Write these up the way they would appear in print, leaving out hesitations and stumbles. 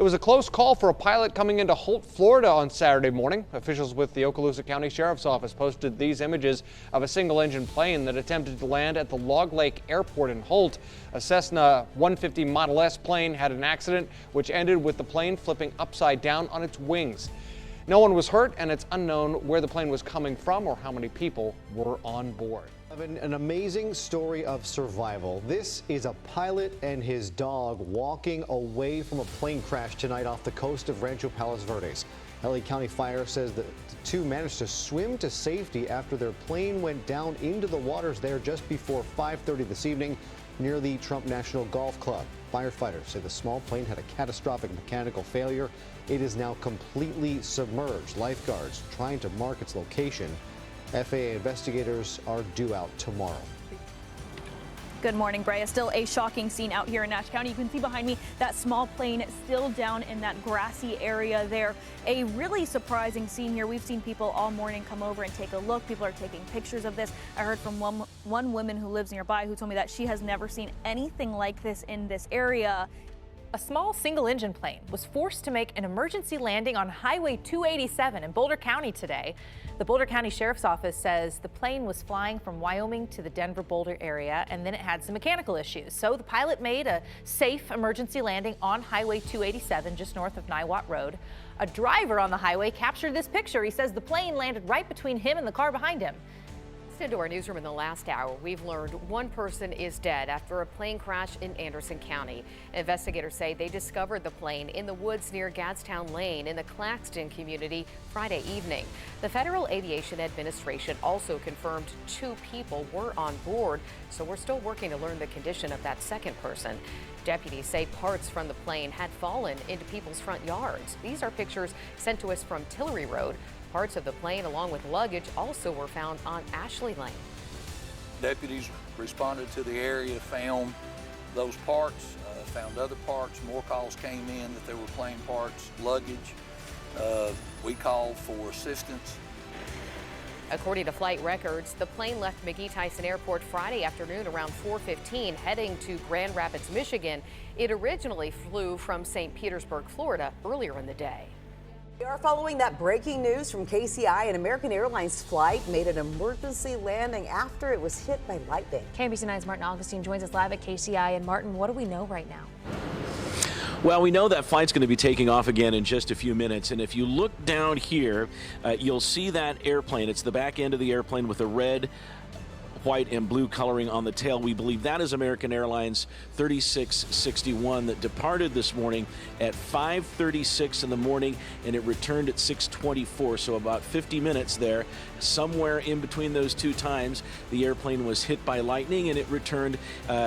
was a close call for a pilot coming into Holt, Florida on Saturday morning. Officials with the Okaloosa County Sheriff's Office posted these images of a single-engine plane that attempted to land at the Log Lake Airport in Holt. A Cessna 150 Model S plane had an accident which ended with the plane flipping upside down on its wings. No one was hurt, and it's unknown where the plane was coming from or how many people were on board. An amazing story of survival. This is a pilot and his dog walking away from a plane crash tonight off the coast of Rancho Palos Verdes. LA County Fire says that the two managed to swim to safety after their plane went down into the waters there just before 5:30 this evening near the Trump National Golf Club. Firefighters say the small plane had a catastrophic mechanical failure. It is now completely submerged. Lifeguards trying to mark its location. FAA investigators are due out tomorrow. Good morning, Brea. Still a shocking scene out here in Nash County. You can see behind me that small plane still down in that grassy area there. A really surprising scene here. We've seen people all morning come over and take a look. People are taking pictures of this. I heard from one woman who lives nearby who told me that she has never seen anything like this in this area. A small single-engine plane was forced to make an emergency landing on Highway 287 in Boulder County today. The Boulder County Sheriff's Office says the plane was flying from Wyoming to the Denver-Boulder area, and then it had some mechanical issues. So the pilot made a safe emergency landing on Highway 287 just north of Niwot Road. A driver on the highway captured this picture. He says the plane landed right between him and the car behind him. Into our newsroom in the last hour, we've learned one person is dead after a plane crash in Anderson County. Investigators say they discovered the plane in the woods near Gaddstown Lane in the Claxton community Friday evening. The Federal Aviation Administration also confirmed 2 people were on board, so we're still working to learn the condition of that second person. Deputies say parts from the plane had fallen into people's front yards. These are pictures sent to us from Tillery Road. Parts of the plane, along with luggage, also were found on Ashley Lane. Deputies responded to the area, found those parts, found other parts. More calls came in that there were plane parts, luggage. We called for assistance. According to flight records, the plane left McGee-Tyson Airport Friday afternoon around 4:15, heading to Grand Rapids, Michigan. It originally flew from St. Petersburg, Florida, earlier in the day. We are following that breaking news from KCI. An American Airlines flight made an emergency landing after it was hit by lightning. KMBC 9's Martin Augustine joins us live at KCI. And Martin, what do we know right now? Well, we know that flight's going to be taking off again in just a few minutes. And if you look down here, you'll see that airplane. It's the back end of the airplane with a red, white and blue coloring on the tail. We believe that is American Airlines 3661 that departed this morning at 5:36 in the morning, and it returned at 6:24, so about 50 minutes there. Somewhere in between those two times, the airplane was hit by lightning, and it returned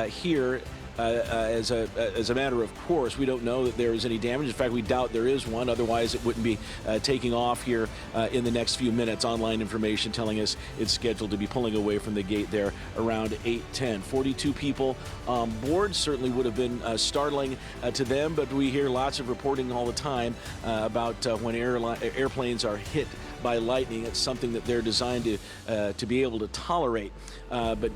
here. As a matter of course, we don't know that there is any damage. In fact, we doubt there is one. Otherwise, it wouldn't be taking off here in the next few minutes. Online information telling us it's scheduled to be pulling away from the gate there around 8:10. 42 people on board certainly would have been startling to them, but we hear lots of reporting all the time about when airplanes are hit by lightning. It's something that they're designed to be able to tolerate. But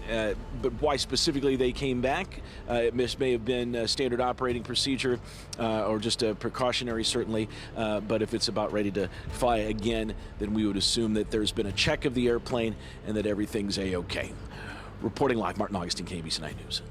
why specifically they came back? It may have been standard operating procedure or just a precautionary, certainly. But if it's about ready to fly again, then we would assume that there's been a check of the airplane and that everything's A-OK. Reporting live, Martin Augustine, KMBC 9 News.